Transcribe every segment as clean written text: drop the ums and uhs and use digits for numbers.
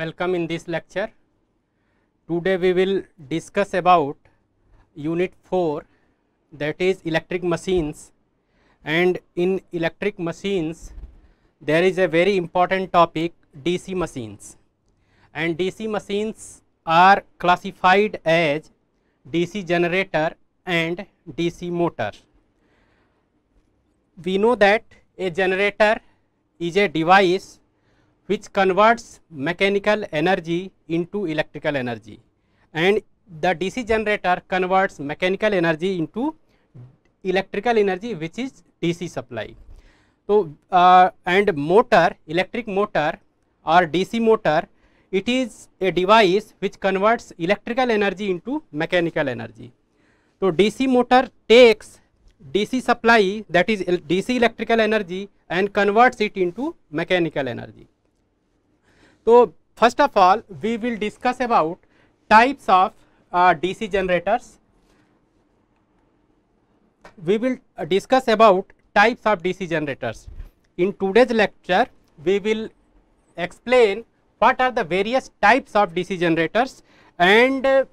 welcome in this lecture. Today we will discuss about unit 4, that is electric machines, and in electric machines there is a very important topic, DC machines, and DC machines are classified as DC generator and DC motor. We know that a generator is a device which converts mechanical energy into electrical energy, and the DC generator converts mechanical energy into electrical energy, which is DC supply. So, and motor, electric motor or DC motor, it is a device which converts electrical energy into mechanical energy. So, DC motor takes DC supply, that is DC electrical energy, and converts it into mechanical energy. So, first of all we will discuss about types of DC generators. We will discuss about types of DC generators. In today's lecture we will explain what are the various types of DC generators, and the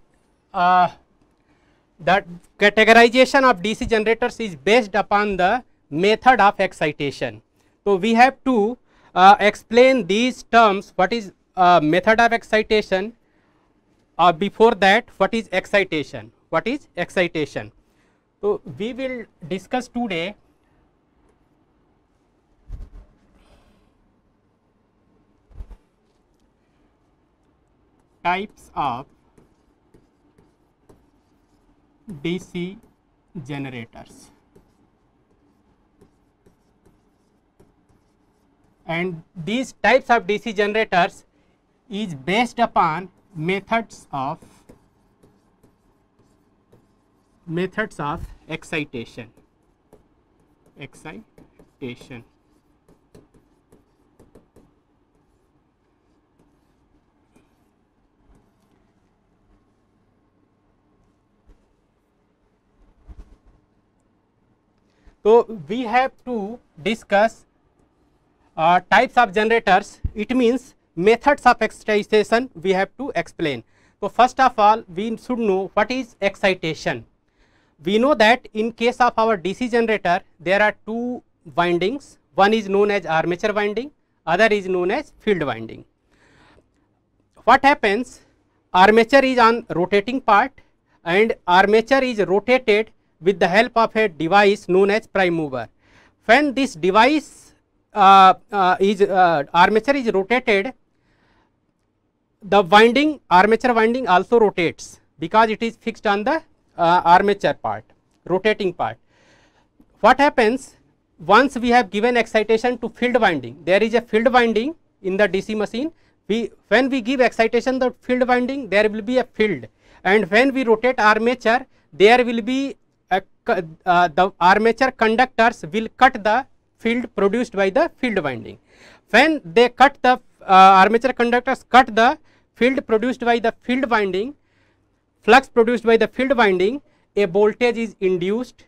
categorization of DC generators is based upon the method of excitation. So, we have to explain these terms, what is method of excitation, before that what is excitation, what is excitation. So, we will discuss today types of DC generators, and these types of DC generators is based upon methods of excitation. So, we have to discuss types of generators, it means methods of excitation we have to explain. So, first of all we should know what is excitation. We know that in case of our DC generator there are two windings, one is known as armature winding, other is known as field winding. What happens, armature is on rotating part and armature is rotated with the help of a device known as prime mover. When this device armature is rotated, the armature winding also rotates because it is fixed on the armature part, rotating part. What happens, once we have given excitation to field winding, there is a field winding in the DC machine. When we give excitation to field winding, there will be a field, and when we rotate armature, there will be the armature conductors will cut the field produced by the field winding. When they cut the armature conductors cut the field produced by the field winding, flux produced by the field winding, a voltage is induced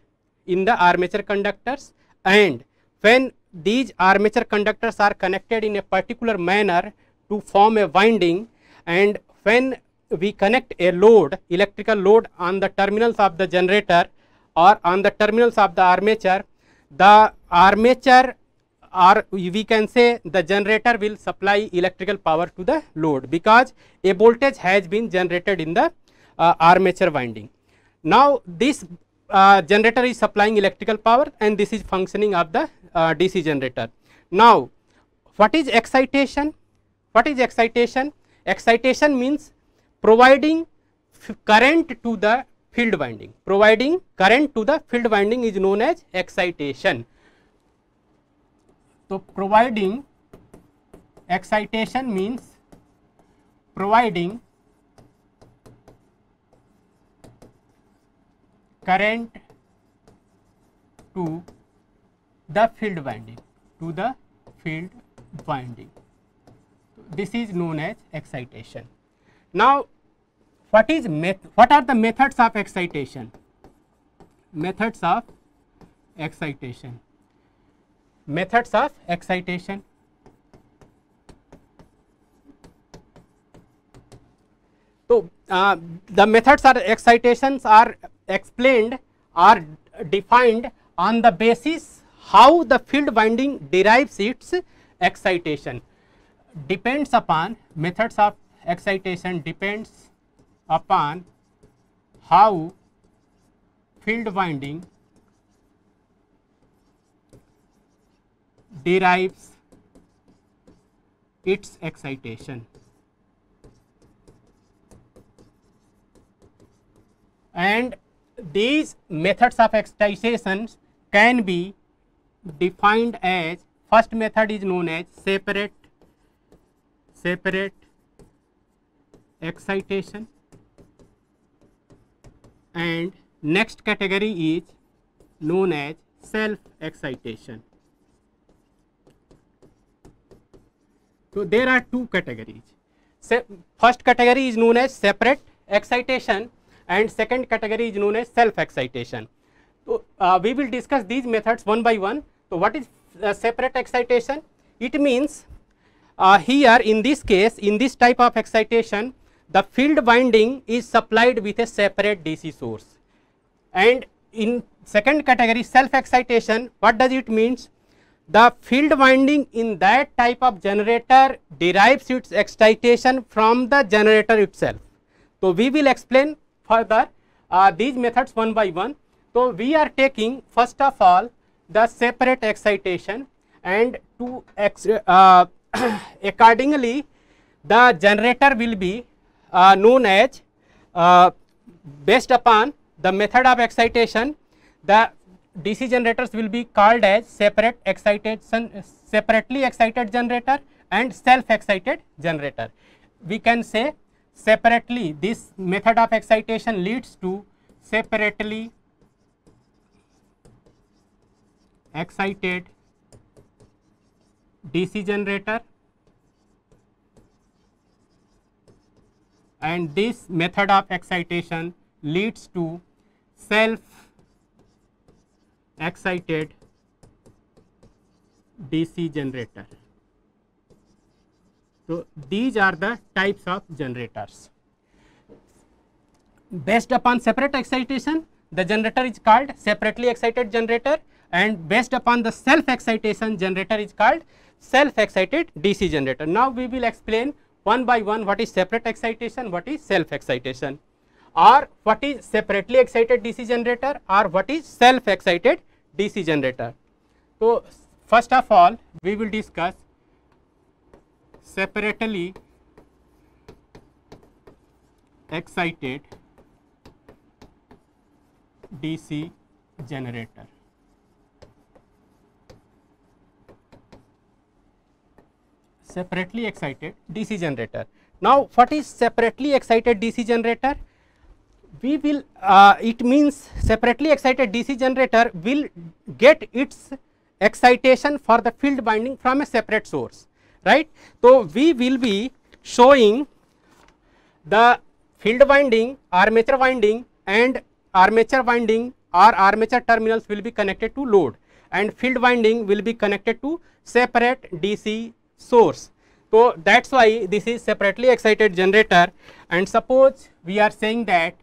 in the armature conductors, and when these armature conductors are connected in a particular manner to form a winding, and when we connect a load, electrical load on the terminals of the generator or on the terminals of the armature, or we can say the generator will supply electrical power to the load, because a voltage has been generated in the armature winding. Now, this generator is supplying electrical power, and this is functioning of the DC generator. Now, what is excitation? What is excitation? Excitation means providing current to the field winding. Providing current to the field winding is known as excitation. So, providing excitation means providing current to the field winding, This is known as excitation. Now, what are the methods of excitation? Methods of excitation. So the methods or excitations are explained or defined on the basis how the field winding derives its excitation. Depends upon methods of excitation, depends upon how field winding derives its excitation. And these methods of excitation can be defined as, first method is known as separate excitation, and next category is known as self excitation. So there are two categories. First category is known as separate excitation and second category is known as self excitation. So we will discuss these methods one by one. So what is separate excitation? It means here in this case, in this type of excitation, the field winding is supplied with a separate DC source. And in second category, self excitation, what does it means? The field winding in that type of generator derives its excitation from the generator itself. So we will explain further these methods one by one. So we are taking first of all the separate excitation, and to accordingly the generator will be known as, based upon the method of excitation, the DC generators will be called as separately excited generator and self excited generator. We can say separately, this method of excitation leads to separately excited DC generator, and this method of excitation leads to self excited DC generator. So these are the types of generators. Based upon separate excitation, the generator is called separately excited generator, and based upon the self excitation, generator is called self excited DC generator. Now we will explain one by one what is separate excitation, what is self excitation, or what is separately excited DC generator, or what is self excited DC generator. So first of all we will discuss separately excited DC generator. Separately excited DC generator. Now what is separately excited DC generator? We will it means separately excited DC generator will get its excitation for the field winding from a separate source, right. So we will be showing the field winding, armature winding, and armature winding or armature terminals will be connected to load, and field winding will be connected to separate DC source. So that's why this is separately excited generator. And suppose we are saying that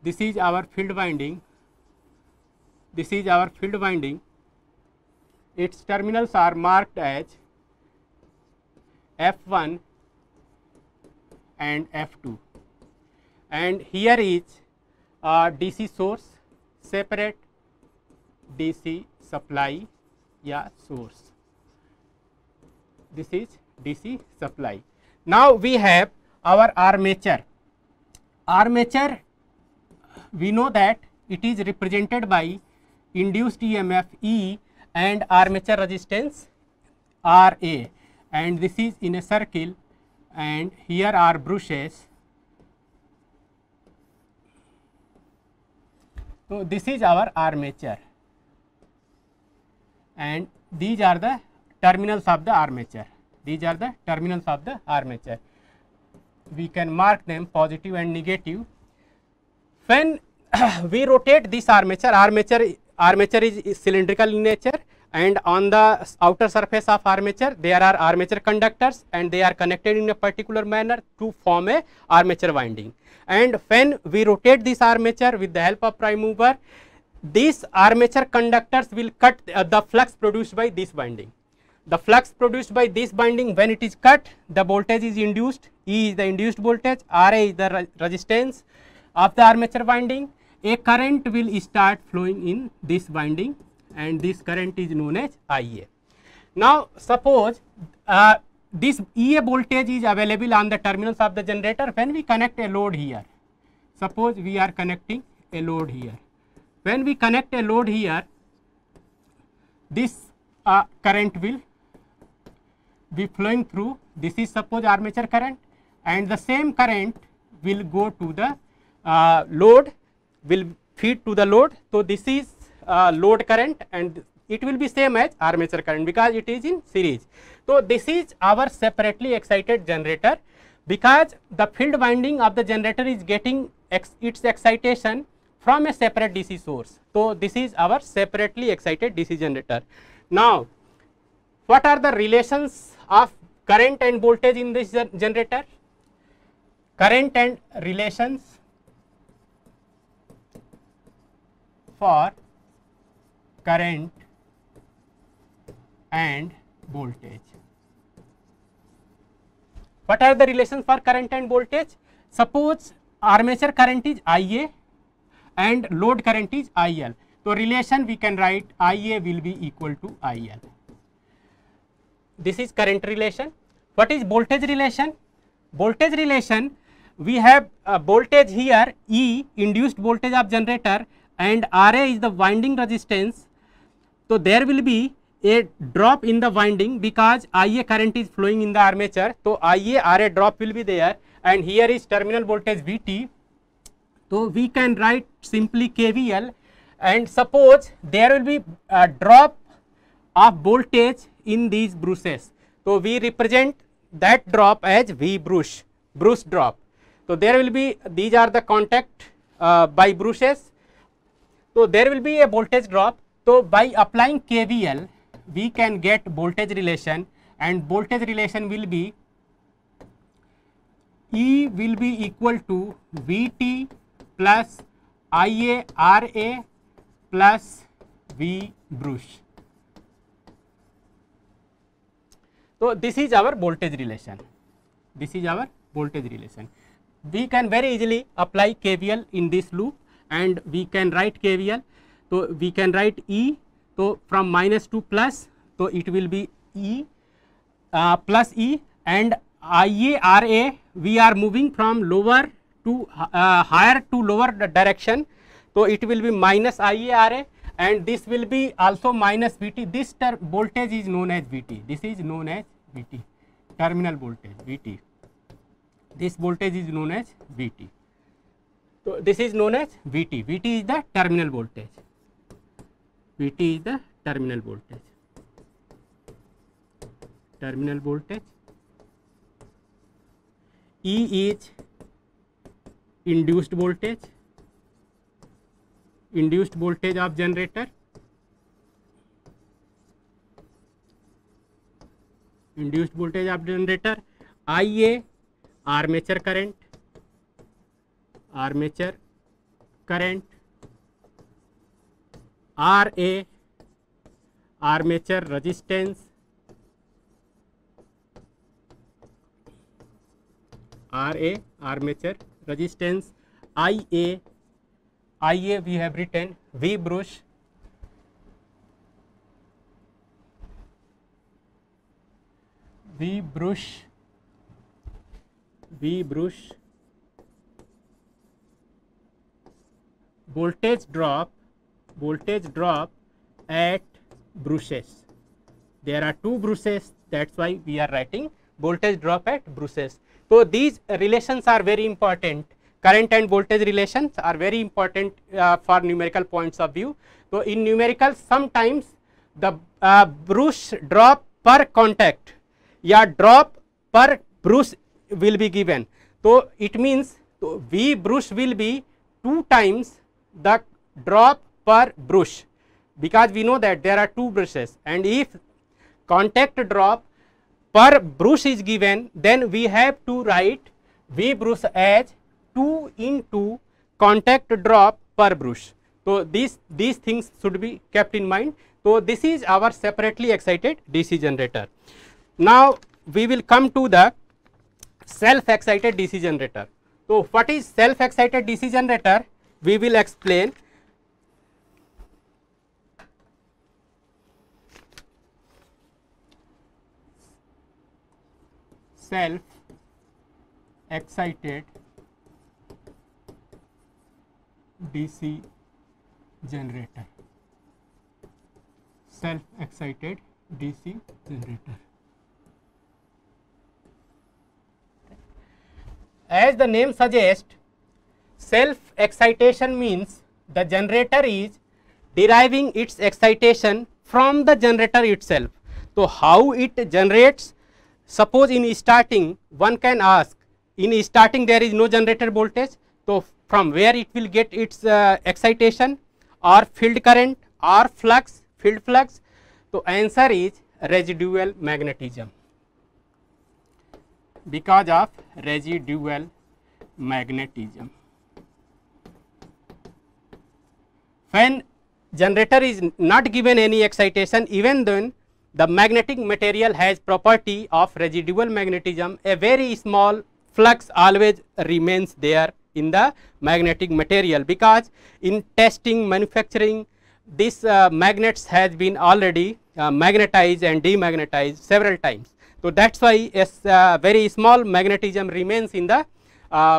this is our field winding, this is our field winding, its terminals are marked as F1 and F2, and here is DC source, separate DC supply source. This is DC supply. Now we have our armature. Armature, we know that it is represented by induced EMF E and armature resistance RA, and this is in a circle, and here are brushes. So this is our armature, and these are the terminals of the armature. These are the terminals of the armature. We can mark them positive and negative. When we rotate this armature is cylindrical in nature, and on the outer surface of armature there are armature conductors, and they are connected in a particular manner to form a armature winding. and when we rotate this armature with the help of prime mover, these armature conductors will cut the flux produced by this winding. The flux produced by this winding, when it is cut, the voltage is induced. E is the induced voltage, Ra is the resistance of the armature winding. A current will start flowing in this winding, and this current is known as Ia. Now, suppose this Ea voltage is available on the terminals of the generator when we connect a load here. Suppose we are connecting a load here. When we connect a load here, this current will be flowing through. This is suppose armature current, and the same current will go to the load, will feed to the load. So, this is load current, and it will be same as armature current because it is in series. So, this is our separately excited generator, because the field winding of the generator is getting its excitation from a separate DC source. So, this is our separately excited DC generator. Now, what are the relations of current and voltage in this generator? Current and relations for current and voltage. What are the relations for current and voltage? Suppose armature current is Ia and load current is IL. So, relation we can write Ia will be equal to IL. This is current relation. What is voltage relation? Voltage relation, we have a voltage here E, induced voltage of generator, and Ra is the winding resistance. So, there will be a drop in the winding because Ia current is flowing in the armature. So, Ia Ra drop will be there, and here is terminal voltage Vt. So, we can write simply KVL, and suppose there will be a drop of voltage in these brushes. So, we represent that drop as V brush drop. So, there will be, these are the contact by brushes. So, there will be a voltage drop. So, by applying KVL, we can get voltage relation, and voltage relation will be E will be equal to Vt plus Ia Ra plus V brush. So, this is our voltage relation. This is our voltage relation. We can very easily apply KVL in this loop, and we can write KVL. So, we can write E. So, from minus to plus, so it will be E plus E, and Ia Ra, we are moving from lower to higher to lower direction. So, it will be minus Ia Ra, and this will be also minus Vt. This voltage is known as Vt. This is known as Vt, terminal voltage Vt. This voltage is known as Vt. So, this is known as Vt. Vt is the terminal voltage. Vt is the terminal voltage. Terminal voltage. E is induced voltage. Induced voltage of generator. Induced voltage of generator. Ia armature current. Armature current. Ra armature resistance. Ra armature resistance. Ia we have written V brush. V brush voltage drop at brushes. There are two brushes, that is why we are writing voltage drop at brushes. So, these relations are very important. Current and voltage relations are very important for numerical points of view. So, in numerical sometimes the brush drop per contact, या drop per brush will be given. So, it means V brush will be 2 times the drop per brush, because we know that there are 2 brushes, and if contact drop per brush is given, then we have to write V brush as 2 into contact drop per brush. So these things should be kept in mind. So this is our separately excited DC generator. Now we will come to the self excited DC generator. So what is self excited DC generator? We will explain. Self excited DC generator. Self excited DC generator. As the name suggests, self excitation means the generator is deriving its excitation from the generator itself. So how it generates? Suppose in starting, one can ask, in starting there is no generator voltage, so from where it will get its excitation, or field current, or flux, field flux? So answer is residual magnetism, because of residual magnetism. When generator is not given any excitation, even then the magnetic material has property of residual magnetism. A very small flux always remains there in the magnetic material, because in testing, manufacturing, this magnets has been already magnetized and demagnetized several times. So that's why a very small magnetism remains in the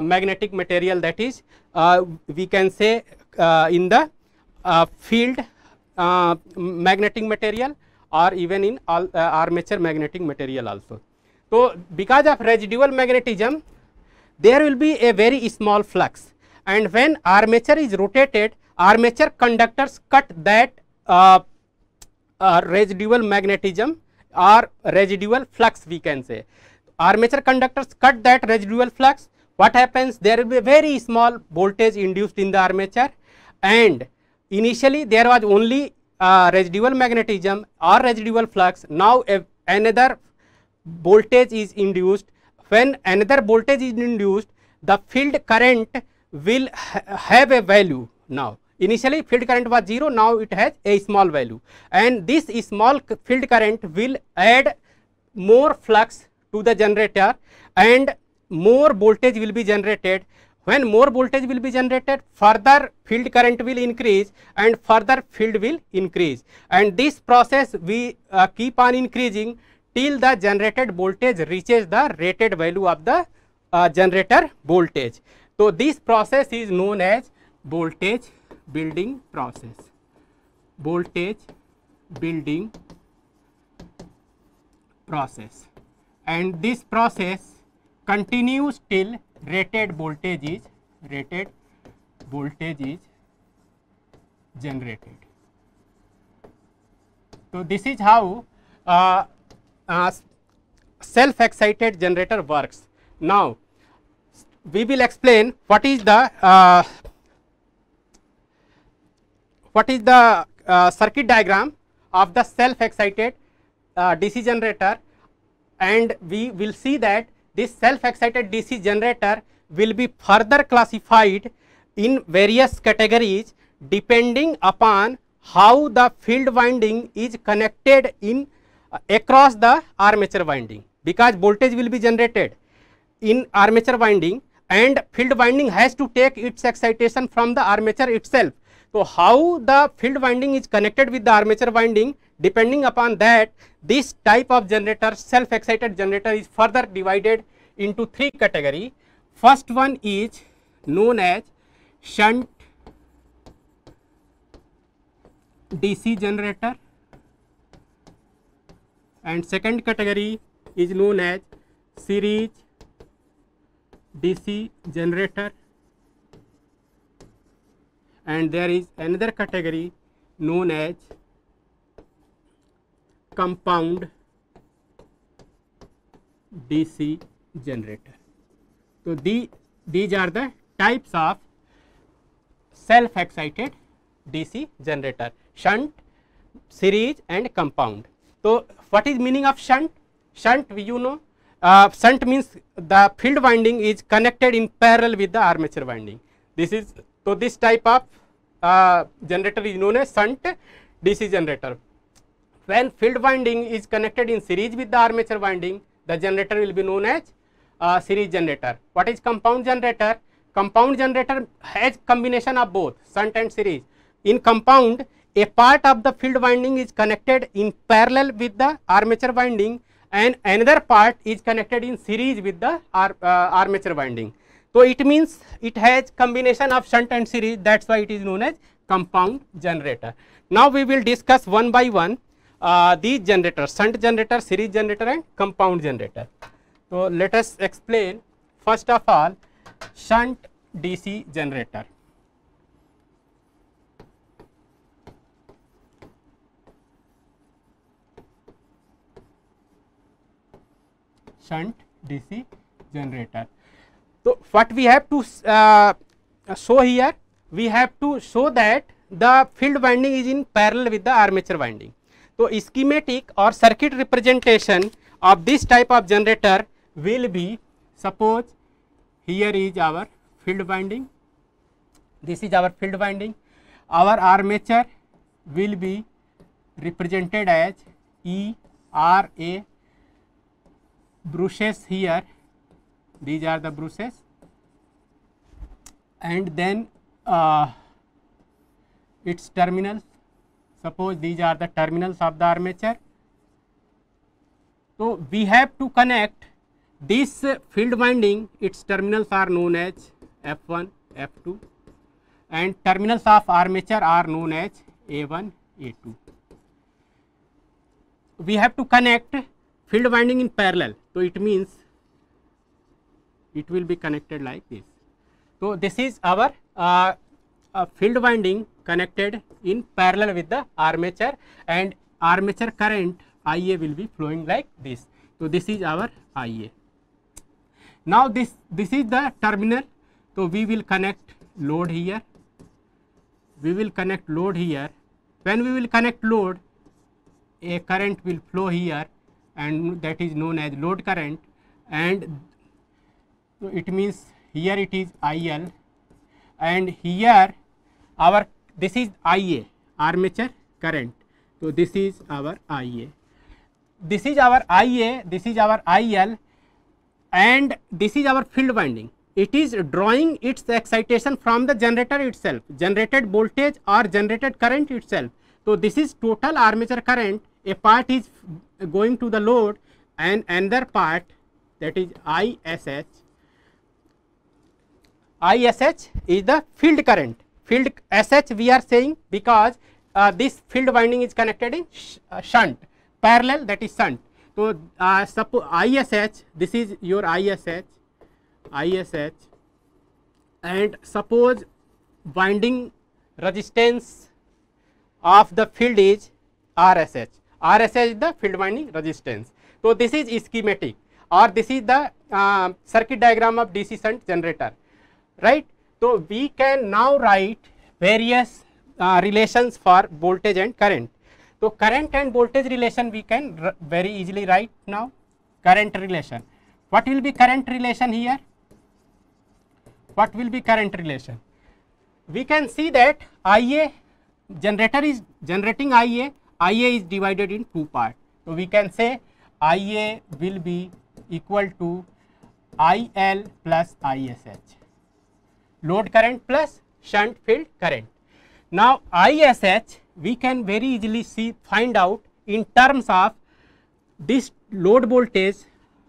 magnetic material, that is we can say in the field magnetic material, or even in armature magnetic material also. So because of residual magnetism, there will be a very small flux, and when armature is rotated, armature conductors cut that residual magnetism or residual flux, we can say. Armature conductors cut that residual flux. What happens? There will be a very small voltage induced in the armature, and initially there was only residual magnetism or residual flux. Now another voltage is induced. When another voltage is induced, the field current will have a value. Now initially field current was 0, now it has a small value, and this small field current will add more flux to the generator, and more voltage will be generated. When more voltage will be generated, further field current will increase and further field will increase, and this process we keep on increasing till the generated voltage reaches the rated value of the generator voltage. So this process is known as voltage building process. Voltage building process, and this process continues till rated voltage is generated. So this is how self excited generator works. Now we will explain what is the circuit diagram of the self excited DC generator, and we will see that this self excited DC generator will be further classified in various categories depending upon how the field winding is connected in across the armature winding, because voltage will be generated in armature winding and field winding has to take its excitation from the armature itself. So how the field winding is connected with the armature winding, depending upon that, this type of generator, self excited generator, is further divided into 3 categories. First one is known as shunt DC generator, and second category is known as series DC generator, and there is another category known as compound DC generator. So these are the types of self excited DC generator: shunt, series and compound. So what is meaning of shunt? Shunt, you know, shunt means the field winding is connected in parallel with the armature winding. This is, so this type of generator is known as shunt DC generator. When field winding is connected in series with the armature winding, the generator will be known as series generator. What is compound generator? Compound generator has combination of both shunt and series. In compound, a part of the field winding is connected in parallel with the armature winding and another part is connected in series with the armature winding. So it means it has combination of shunt and series, that's why it is known as compound generator. Now we will discuss one by one these generators, shunt generator, series generator and compound generator. So let us explain first of all shunt DC generator. Shunt DC generator. So what we have to show here, we have to show that the field winding is in parallel with the armature winding. So schematic or circuit representation of this type of generator will be, suppose here is our field winding, this is our field winding, our armature will be represented as E R A, brushes here, these are the brushes, and then its terminals, suppose these are the terminals of the armature. So we have to connect this field winding, its terminals are known as F1, F2 and terminals of armature are known as A1, A2. We have to connect field winding in parallel, so it means it will be connected like this. So this is our field winding connected in parallel with the armature and armature current IA will be flowing like this. So this is our IA. Now this is the terminal, so we will connect load here, we will connect load here. When we will connect load, a current will flow here and that is known as load current, and so it means here it is IL and here our, this is IA, armature current. So this is our IA, this is our IA, this is our IL and this is our field winding. It is drawing its excitation from the generator itself, generated voltage or generated current itself. So this is total armature current, a part is going to the load and another part, that is ISH. ISH is the field current, field SH we are saying because this field winding is connected in shunt, parallel, that is shunt. So suppose ISH, this is your ISH, and suppose winding resistance of the field is RSH. RSH is the field winding resistance. So this is schematic or this is the circuit diagram of DC shunt generator, right. So we can now write various relations for voltage and current. So current and voltage relation we can very easily write now. Current relation, what will be current relation here? What will be current relation? We can see that IA, generator is generating IA is divided in two parts. So we can say IA will be equal to IL plus ISH, load current plus shunt field current. Now ISH we can very easily find out in terms of this load voltage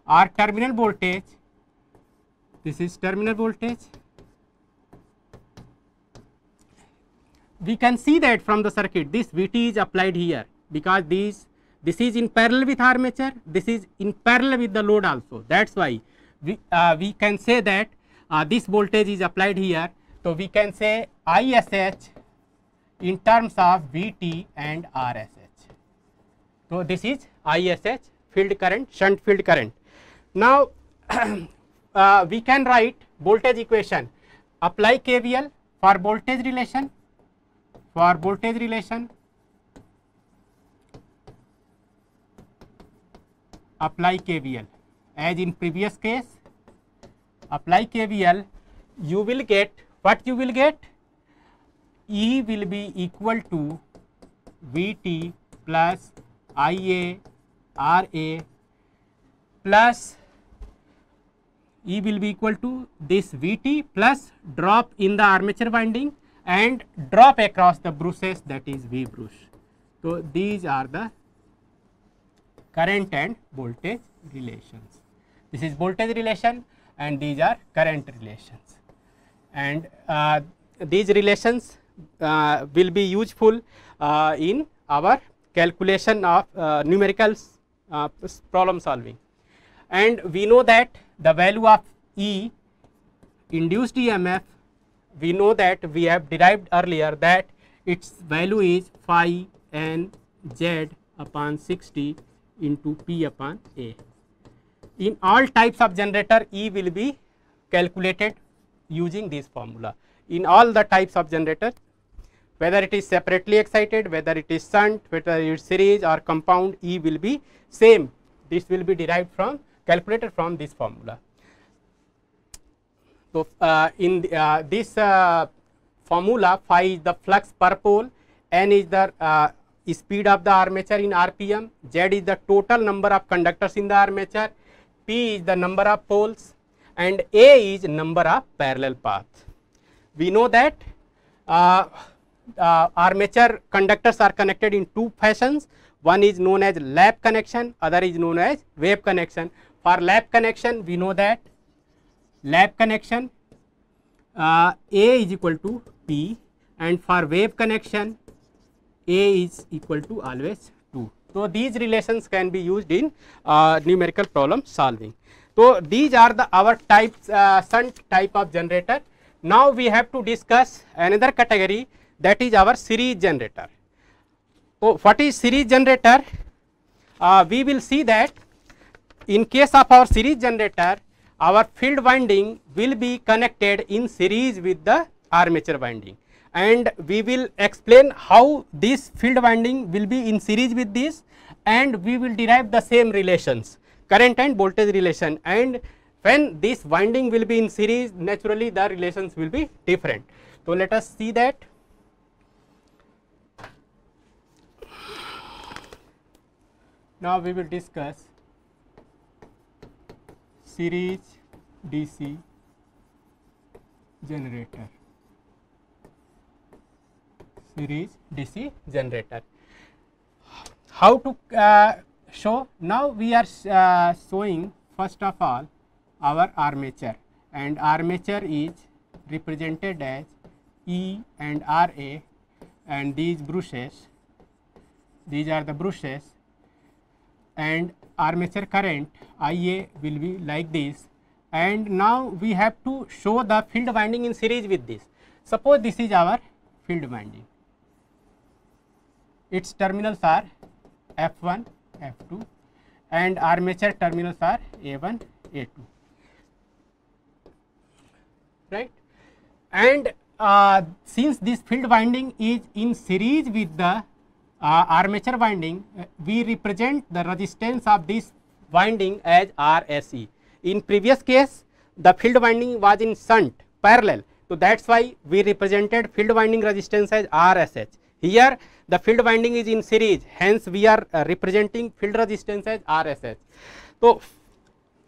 or terminal voltage. This is terminal voltage. We can see that from the circuit this VT is applied here because this is in parallel with armature, this is in parallel with the load also. That's why we can say that this voltage is applied here. So we can say ISH in terms of VT and RSH. So this is ISH, field current, shunt field current. Now we can write voltage equation, apply KVL for voltage relation, apply KVL. as in previous case, apply KVL, you will get, what you will get? E will be equal to Vt plus Ia Ra plus E will be equal to this Vt plus drop in the armature winding and drop across the brushes, that is V brush. So, these are the current and voltage relations. This is voltage relation and these are current relations, and these relations will be useful in our calculation of numerical problem solving. And we know that the value of E, induced EMF, we know that we have derived earlier that its value is phi n z upon 60 into P upon A. In all types of generator, E will be calculated using this formula. In all the types of generator, whether it is separately excited, whether it is shunt, whether it is series or compound, E will be same. This will be derived from, calculated from this formula. So, in this formula, phi is the flux per pole, n is the speed of the armature in RPM, z is the total number of conductors in the armature, p is the number of poles, and a is number of parallel paths. We know that armature conductors are connected in two fashions. One is known as lap connection, other is known as wave connection. For lap connection, we know that lap connection A is equal to P, and for wave connection A is equal to always 2. So, these relations can be used in numerical problem solving. So, these are the our types, shunt type of generator. Now, we have to discuss another category, that is our series generator. So, what is series generator? We will see that in case of our series generator, our field winding will be connected in series with the armature winding, and we will explain how this field winding will be in series with this, and we will derive the same relations, current and voltage relation, and when this winding will be in series, naturally the relations will be different. So, let us see that. Now, we will discuss series DC generator. Series DC generator. How to show? Now, we are showing first of all our armature, and armature is represented as E and Ra, and these brushes, these are the brushes, and armature current Ia will be like this. And now, we have to show the field winding in series with this. Suppose this is our field winding, its terminals are F1, F2, and armature terminals are A1, A2, right. And since this field winding is in series with the armature winding, we represent the resistance of this winding as RSE. In previous case, the field winding was in shunt parallel, so that is why we represented field winding resistance as RSH. Here the field winding is in series, hence we are representing field resistance as RSH. So,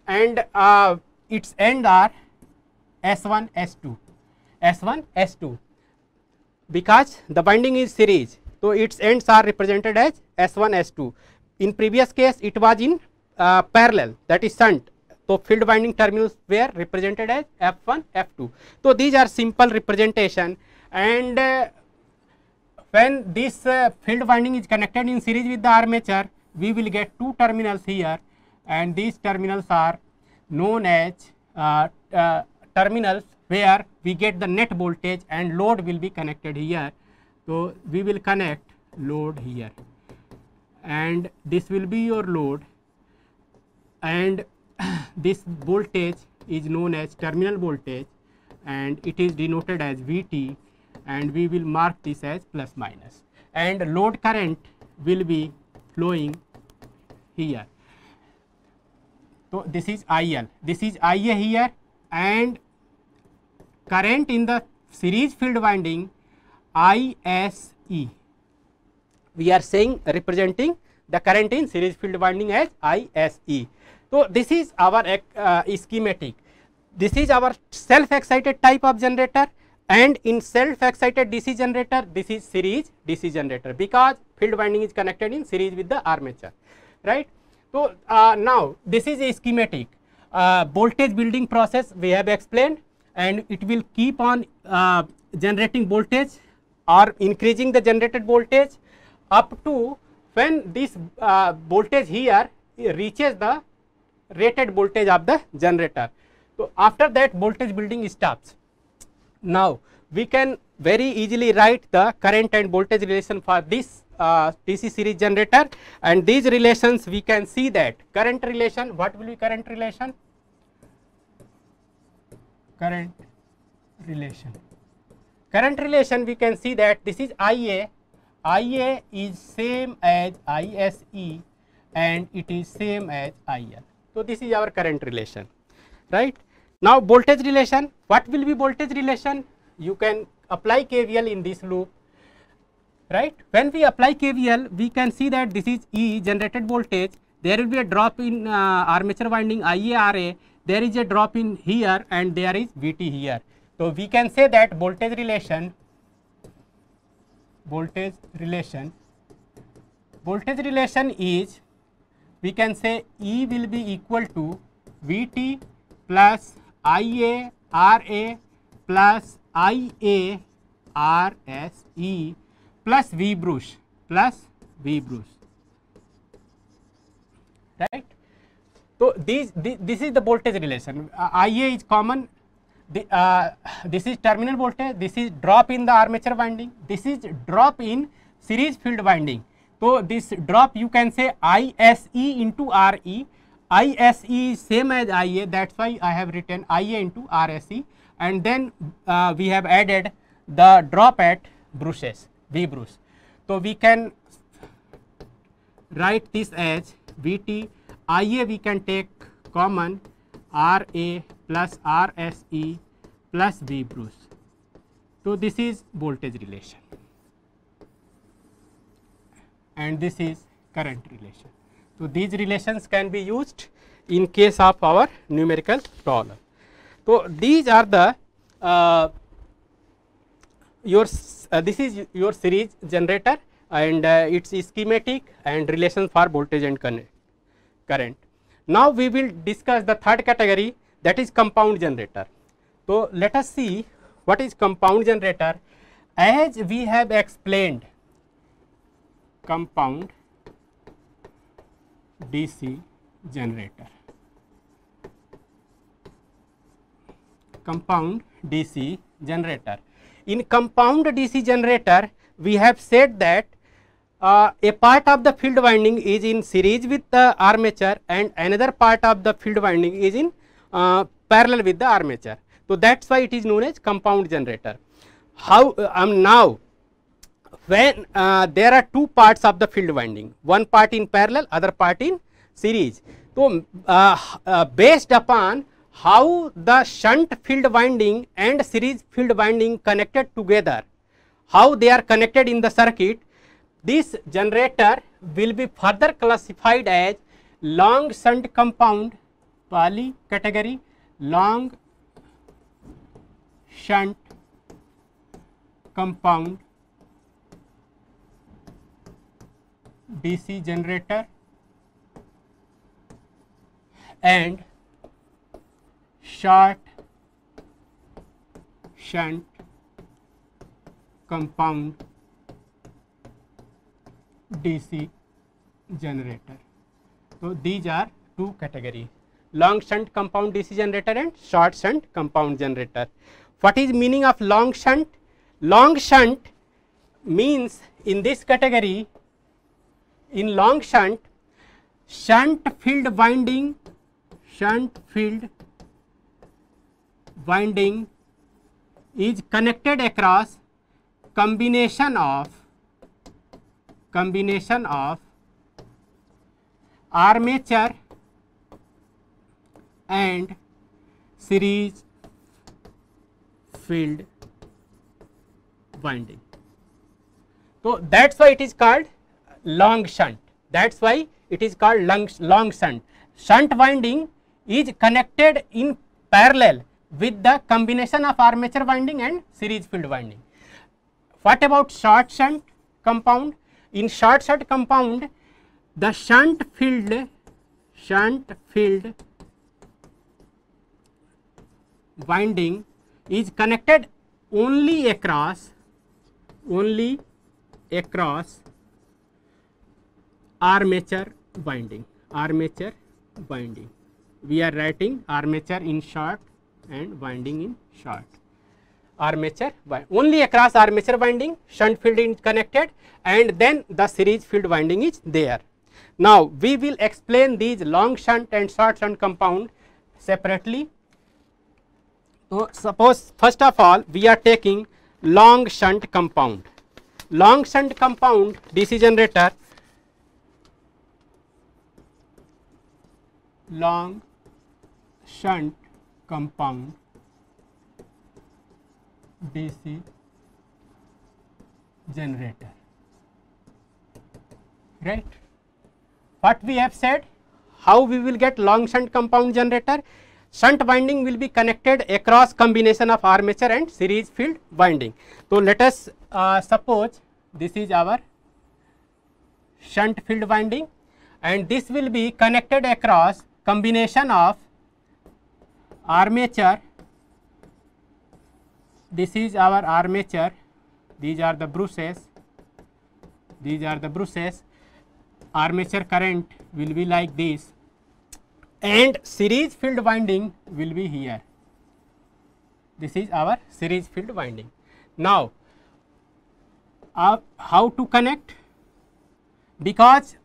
and its end are S1, S2, S1, S2, because the winding is series. So, its ends are represented as S1, S2. In previous case, it was in parallel, that is shunt. So, field winding terminals were represented as F1, F2. So, these are simple representation, and when this field winding is connected in series with the armature, we will get two terminals here, and these terminals are known as terminals where we get the net voltage, and load will be connected here. So, we will connect load here, and this will be your load, and this voltage is known as terminal voltage, and it is denoted as Vt, and we will mark this as plus minus, and load current will be flowing here. So, So this is IL, this is IA here, and current in the series field winding ISE. We are saying representing the current in series field winding as ISE. So this is our schematic. This is our self excited type of generator, and in self excited DC generator this is series DC generator, because field winding is connected in series with the armature, right. So now this is a schematic. Voltage building process we have explained, and it will keep on generating voltage or increasing the generated voltage up to when this voltage here reaches the rated voltage of the generator. So after that voltage building stops. Now we can very easily write the current and voltage relation for this DC series generator, and these relations we can see that current relation, what will be current relation? Current relation we can see that this is IA, IA is same as ISE and it is same as IL. So this is our current relation, right. Now voltage relation, what will be voltage relation? You can apply KVL in this loop, right. When we apply KVL, we can see that this is E generated voltage, there will be a drop in armature winding IARA, there is a drop in here and there is VT here. So we can say that voltage relation is, we can say E will be equal to VT plus IA RA plus IA RSE plus V brush, right. So this is the voltage relation. IA is common. This is terminal voltage, this is drop in the armature winding, this is drop in series field winding. So this drop you can say ISE into RE, ISE is same as IA, that's why I have written IA into RSE, and then we have added the drop at brushes, V brush. So we can write this as VT, IA we can take common RA plus RSE plus V brush. So this is voltage relation and this is current relation. So these relations can be used in case of our numerical problem. So these are the this is your series generator and its schematic and relation for voltage and current. Now we will discuss the third category, that is compound generator. So let us see what is compound generator. As we have explained, compound DC generator. Compound DC generator. In compound DC generator, we have said that a part of the field winding is in series with the armature and another part of the field winding is in parallel with the armature. So that's why it is known as compound generator. How now when there are two parts of the field winding, one part in parallel, other part in series. So based upon how the shunt field winding and series field winding connected together, how they are connected in the circuit, this generator will be further classified as long shunt compound, poly category, long shunt compound DC generator and short shunt compound DC generator. So these are two categories, long shunt compound DC generator and short shunt compound generator. What is meaning of long shunt? Long shunt means in this category, in long shunt, shunt field winding is connected across combination of armature and series field winding. So that's why it is called long shunt. That's why it is called long shunt. Shunt winding is connected in parallel with the combination of armature winding and series field winding. What about short shunt compound? In short shunt compound, the shunt field winding is connected only across armature winding. We are writing armature in short and winding in short. Armature only across armature winding, shunt field is connected, and then the series field winding is there. Now we will explain these long shunt and short shunt compound separately. So suppose first of all we are taking long shunt compound. Long shunt compound DC generator, long shunt compound DC generator, right? What we have said, how we will get long shunt compound generator? Shunt winding will be connected across combination of armature and series field winding. So let us suppose this is our shunt field winding, and this will be connected across combination of armature. This is our armature, these are the bruches, armature current will be like this, and series field winding will be here. This is our series field winding. Now how to connect? Because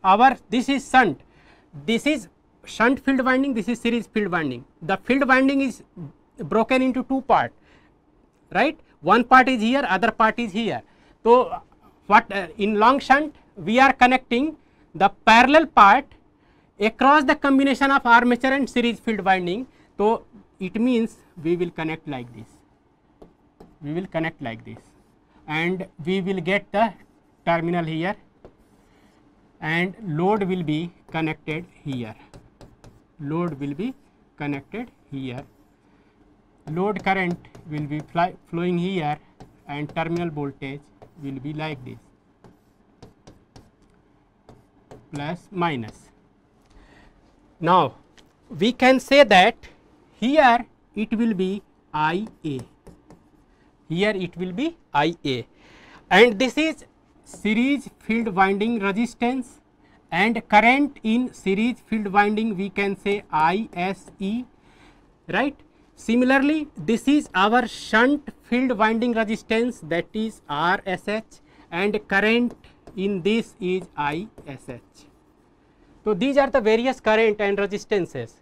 this is shunt, this is shunt field winding, this is series field winding. The field winding is broken into two parts, right? One part is here, other part is here. So what in long shunt we are connecting the parallel part across the combination of armature and series field winding. So it means we will connect like this, and we will get the terminal here, and load will be connected here. Load current will be flowing here, and terminal voltage will be like this, plus minus. Now we can say that here it will be IA, and this is series field winding resistance, and current in series field winding we can say ISE, right? Similarly, this is our shunt field winding resistance, that is RSH, and current in this is ISH. So these are the various current and resistances,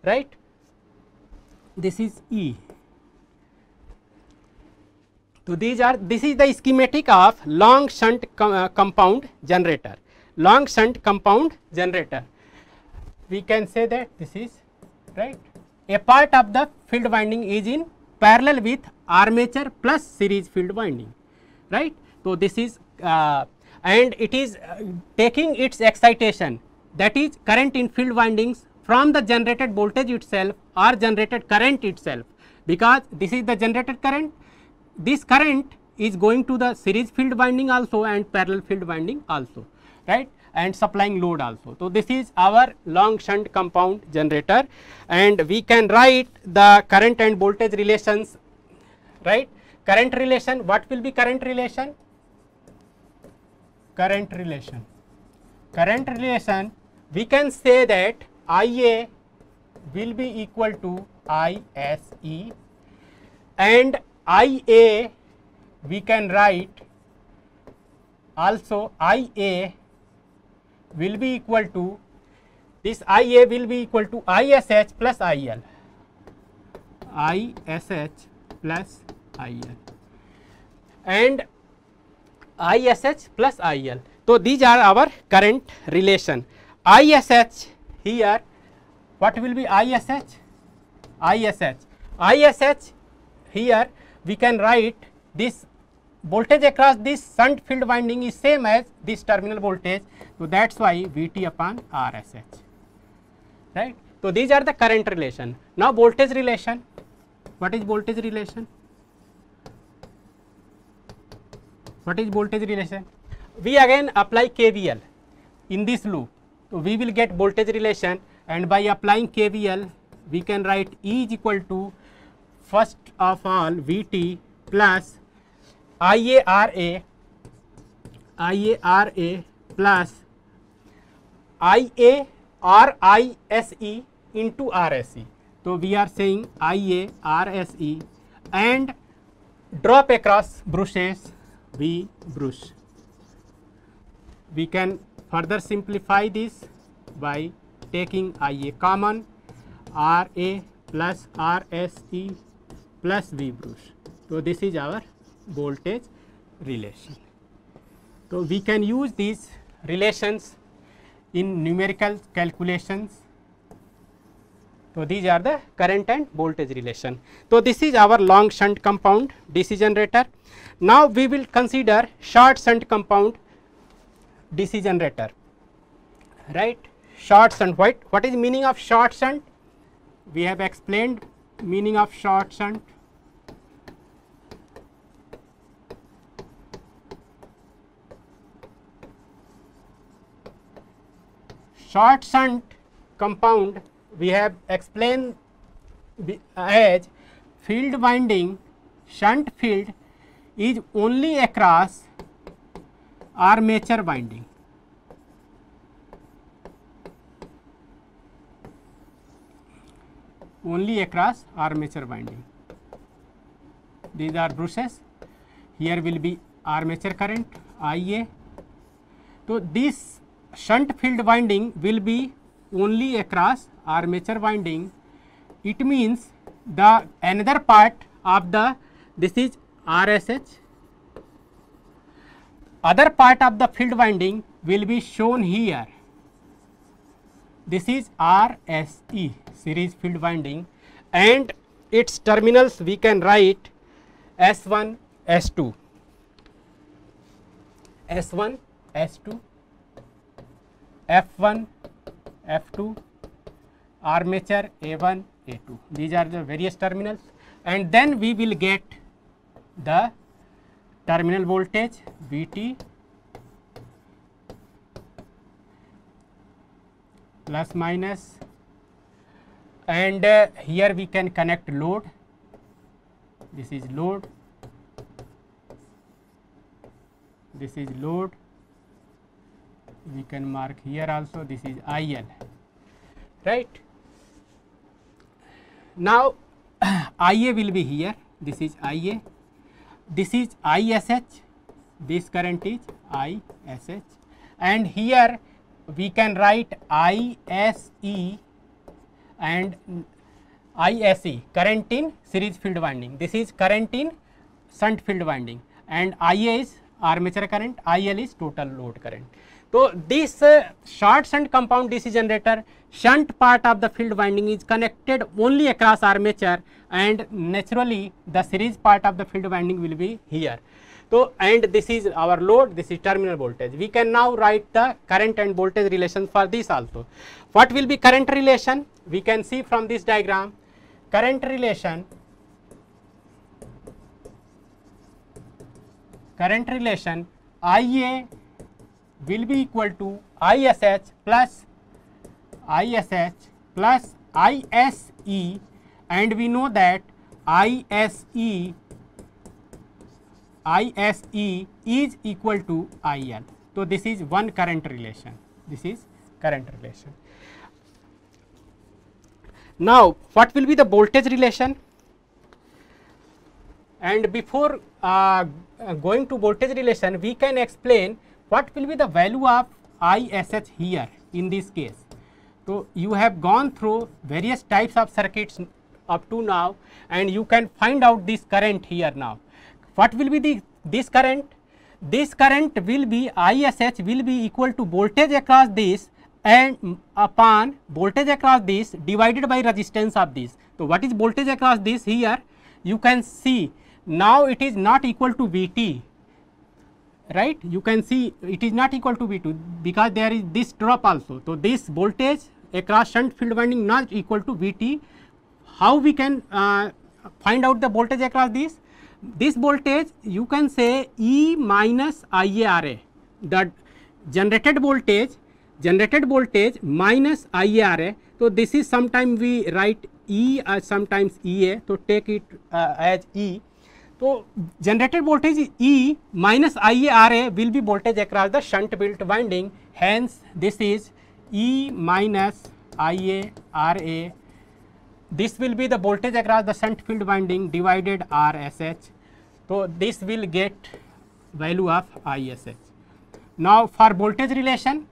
right? This is E. So this is the schematic of long shunt compound generator. Long shunt compound generator, we can say that this is, right, a part of the field winding is in parallel with armature plus series field winding, right? So this is and it is taking its excitation, that is current in field windings, from the generated voltage itself or generated current itself, because this is the generated current. This current is going to the series field winding also and parallel field winding also, right, and supplying load also. So this is our long shunt compound generator, and we can write the current and voltage relations, right? Current relation, what will be current relation? Current relation, we can say that IA will be equal to ISE, and IA we can write also IA will be equal to, this IA will be equal to ISH plus IL, and ISH plus IL. So these are our current relation. ISH here, what will be ISH? ISH. ISH, here we can write this voltage across this shunt field winding is same as this terminal voltage. So that's why VT upon RSH, right. So these are the current relation. Now voltage relation. What is voltage relation? What is voltage relation? We again apply KVL in this loop. So we will get voltage relation, and by applying KVL we can write E is equal to first of all VT plus IARA plus IA RISE into RSE. So we are saying IA RSE and drop across brushes V brush. We can further simplify this by taking IA common, RA plus RSE plus V brush. So this is our voltage relation. So we can use these relations in numerical calculations. So these are the current and voltage relation. So this is our long shunt compound DC generator. Now we will consider short shunt compound DC generator, right. Short shunt. What is meaning of short shunt? We have explained meaning of short shunt. Short shunt compound we have explained as field winding shunt field is only across armature winding. Only across armature winding. These are brushes. Here will be armature current IA. So this shunt field winding will be only across armature winding. It means the another part of the, this is RSH, other part of the field winding will be shown here. This is RSE, series field winding, and its terminals we can write S1, S2, S1, S2, F1, F2, armature A1, A2. These are the various terminals, and then we will get the terminal voltage VT plus minus, and here we can connect load. This is load, this is load, we can mark here also, this is IL, right. Now IA will be here, this is IA, this is ISH, this current is ISH, and here we can write ISE and ISE, current in series field winding. This is current in shunt field winding, and IA is armature current, IL is total load current. So this short shunt compound DC generator, shunt part of the field winding is connected only across armature, and naturally the series part of the field winding will be here. So, and this is our load, this is terminal voltage. We can now write the current and voltage relation for this also. What will be current relation? We can see from this diagram, current relation IA will be equal to ISH plus ISE, and we know that ISE is equal to IL. So this is one current relation. This is current relation. Now what will be the voltage relation? And before going to voltage relation, we can explain what will be the value of ISH here in this case. So you have gone through various types of circuits up to now, and you can find out this current here now. What will be this current? This current will be ISH will be equal to voltage across this and upon voltage across this divided by resistance of this. So what is voltage across this? Here you can see now it is not equal to Vt, right? You can see it is not equal to V2 because there is this drop also. So this voltage across shunt field winding not equal to Vt. How we can find out the voltage across this? This voltage you can say E minus IaRa, the generated voltage minus IaRa. So this is sometime we write E sometimes Ea, so take it as E. So generated voltage is E minus IaRa will be voltage across the shunt field winding, hence this is E minus IaRa. This will be the voltage across the shunt field winding divided RSH. So this will get value of ISH. Now for voltage relation,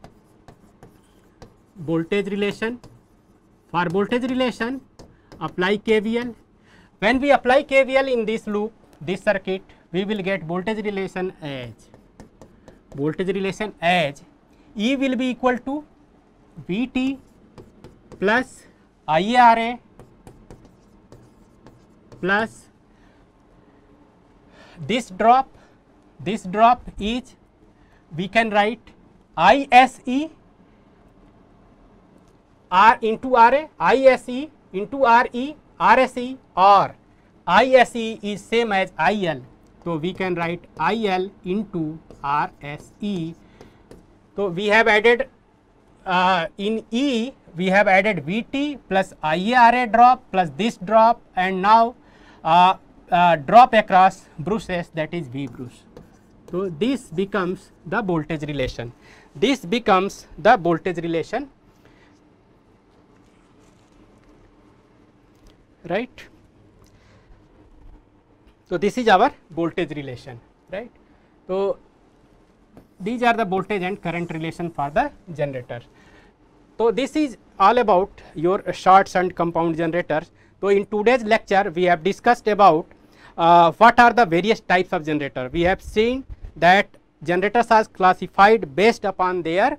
apply KVL. When we apply KVL in this loop, this circuit, we will get voltage relation as E will be equal to Vt plus IaRa plus this drop is, we can write ISE R into Ra, ISE into Re, RSE, or ISE is same as IL. So we can write IL into RSE. So we have added in E we have added Vt plus IaRa drop plus this drop, and now drop across brushes, that is V brush. So this becomes the voltage relation. Right. So this is our voltage relation, right. So these are the voltage and current relation for the generator. So this is all about your short shunt compound generators. So in today's lecture we have discussed about what are the various types of generator. We have seen that generators are classified based upon their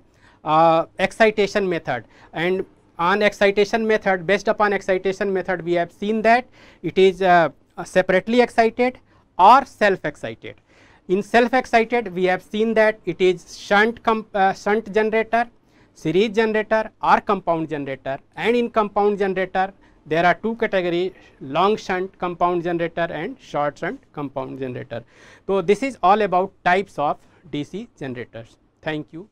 excitation method, and on excitation method, based upon excitation method, we have seen that it is separately excited or self excited. In self excited we have seen that it is shunt generator, series generator or compound generator, and in compound generator there are two categories, long shunt compound generator and short shunt compound generator. So this is all about types of DC generators. Thank you.